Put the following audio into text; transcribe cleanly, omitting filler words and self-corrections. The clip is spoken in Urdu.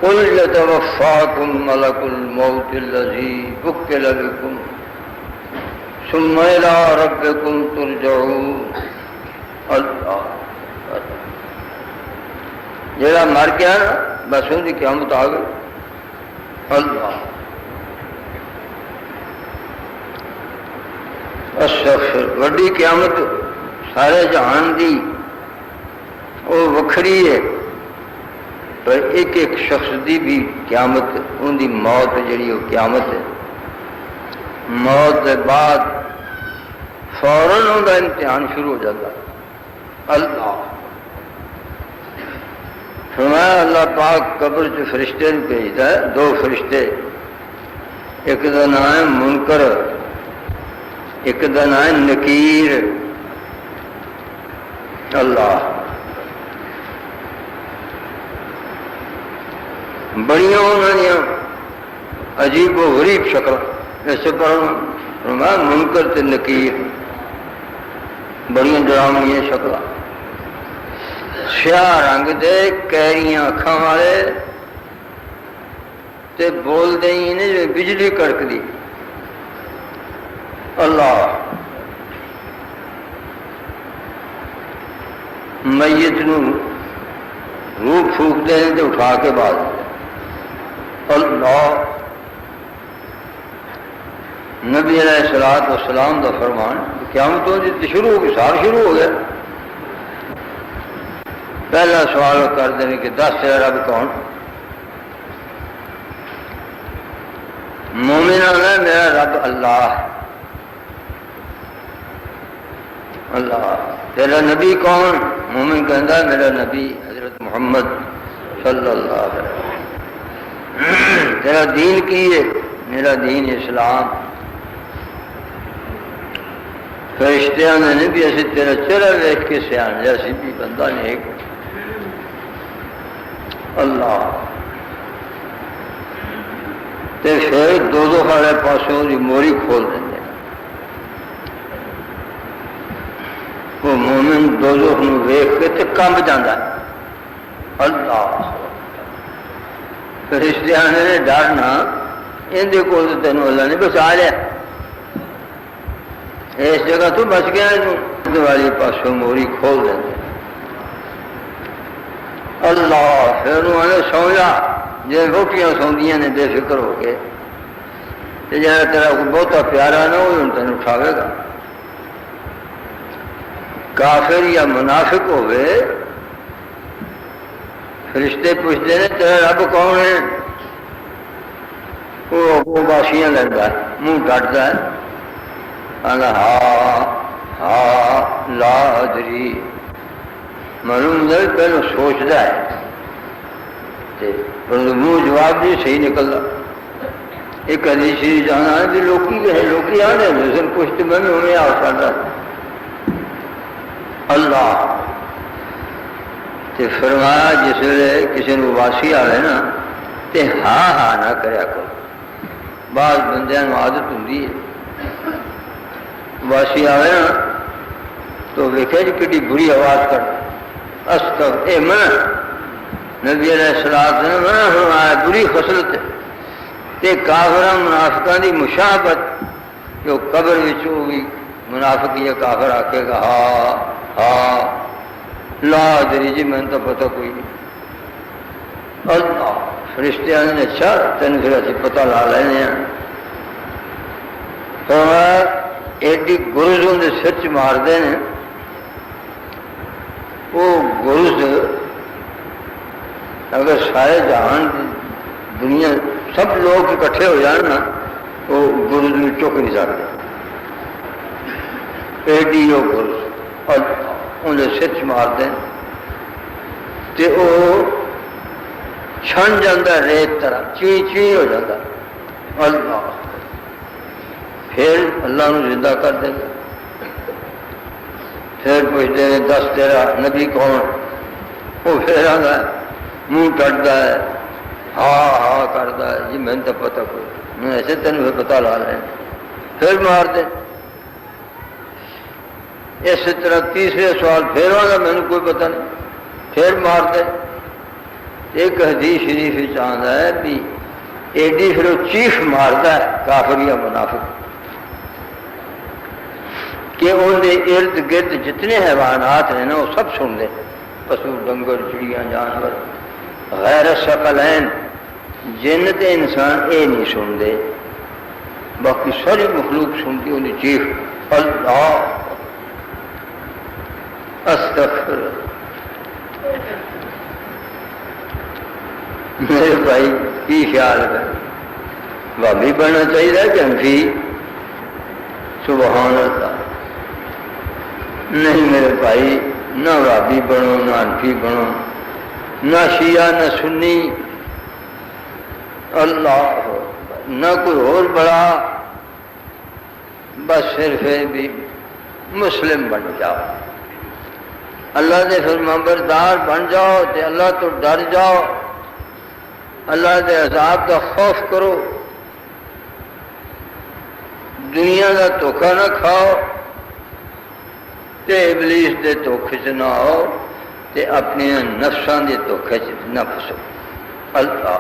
قل يتوفاكم ملك الموت الذي وكل بكم ثم إلى ربكم ترجعون. اللہ جڑا مر گیا نا بس ان کی قیامت آ گئی. اللہ استغفر. وڈی قیامت سارے جہان دی وہ وکھری ہے، پر ایک ایک شخص دی بھی قیامت، ان دی موت جڑی وہ قیامت ہے. موت کے بعد فوراً ان کا امتحان شروع ہو جاتا. اللہ فرمایا اللہ پاک قبر چ فرشتے بھیجتا ہے، دو فرشتے، ایک کا نام ہے منکر، ایک کا نام ہے نکیر. اللہ بڑیاں انہوں نے عجیب و غریب شکل ایسے پر منکر تے نکیر، بڑیاں ڈراؤنی شکل، سیاہ رنگ دے کیریاں اکھاں والے تے بول دے نے جو بجلی کڑک دی. اللہ میت نو روح پھونک دے تے اٹھا کے بعد. اللہ نبی علیہ الصلوۃ والسلام کا فرمان قیامتوں کی شروع ہو گئی، سال شروع ہو گیا. پہلا سوال کر دیں کہ دس تیرا رب کون؟ مومن آنا میرا رب اللہ. اللہ تیرا نبی کون؟ مومن کہتا ہے میرا نبی حضرت محمد صلی اللہ علیہ وسلم. تیرا دین کی ہے؟ میرا دین اسلام. فرشتے آنے نے بھی ایسے تیرا چہرہ دیکھ کے سیان جیسی بھی بندہ نیک. اللہ تے پھر دو والے پاسوں کی موری کھول دیں. وہ مومن دوزخ نو ویکھ کے تے کمب جاندا ہے. اللہ فرشتے آنے نے ڈرنا اندے کول تینوں اللہ نے بچا لیا، اس جگہ تو بچ گیا. والی پاسوں موری کھول دیں. اللہ پھر سو جا جی روٹیاں سوندیاں نے بے فکر ہو کے، جا تیرا کوئی بہتا پیارا نہ ہو تین اٹھاوے گا. کافر یا منافق ہوئے فرشتے پوچھتے ہیں تیرا رب کون ہے؟ وہ باشیاں لگتا ہے، منہ ڈٹتا ہے، ہاں ہاں لا ادری. معلوم ہے پہلے سوچتا ہے منہ جواب بھی صحیح نکلتا. ایک حدیث شریف جانا ہے کہ لوکی آنے سر پوچھتے میں بھی انہیں آ سکتا. اللہ تے فرمایا جس ویلے کسی نے واسی آئے نا تے ہاں ہاں نہ کریا کرو. بعض بندیاں نو عادت ہوندی ہے واسی آئے نا تو ویکھے جی کڈی بری آواز کر استغفر اے منع. نبی علیہ الصلوۃ والسلام منع فرمایا بری خصلت تے کافراں منافقاں دی مشابہت. جو قبر وچ ہوئی منافق یا کافر آکے گا ہاں ہاں لا ادری جی میں تو پتہ کوئی نہیں. اللہ فرشتے آنے نے اچھا تین پھر اسی پتہ لا لینے ہیں. تو ایڈی گرز ان کے سر چ مارتے ہیں. وہ گرز اگر سارے جہان دنیا سب لوگ اکٹھے ہو جان نا وہ گرز میں چک نہیں سکتے. ایڈی وہ گرز اور انہیں سر چ مارتے ہیں تو وہ چھن جاتا ریت طرح چی چی ہو جاتا. اللہ پھر اللہ نو زندہ کر دے. پھر پوچھتے ہیں دس تیرا نبی کون؟ وہ پھر آتا ہے منہ ٹٹتا ہے ہاں ہاں کرتا ہے جی میں تو پتہ کوئی میں ایسے تین پتہ لا لیں. پھر مار دیں. اس طرح تیسرے سوال پھر آگا میں نے کوئی پتہ نہیں. پھر مار دیں. ایک حدیث شریف آتا ہے بھی ایڈی پھر وہ چیخ مارتا ہے کافر یا منافق کہ ان کے ارد گرد جتنے حیوانات ہیں نا وہ سب سن دے، پشو ڈنگر چڑیاں جانور غیر ثقلین جن تے انسان یہ نہیں سنتے، باقی ساری مخلوق سنتی ان کی چیخ اللہ استغفر۔ میرے بھائی کی خیال ہے بھابی بننا چاہیے کہ انفی؟ سبحان اللہ، نہیں میرے بھائی، نہ بھابی بنو نہ انفی بنو، نہ شیعہ نہ سنی، اللہ نہ کوئی اور بڑا، بس صرف بھی مسلم بن جاؤ، اللہ دے فرمانبردار بن جاؤ تے اللہ تو ڈر جاؤ، اللہ دے عذاب کا خوف کرو، دنیا کا دھوکھا نہ کھاؤ تے ابلیس دے دھوکھے چ نہ آؤ تے اپنے نفساں دے دھوکھے چ نہ پھسو۔ اللہ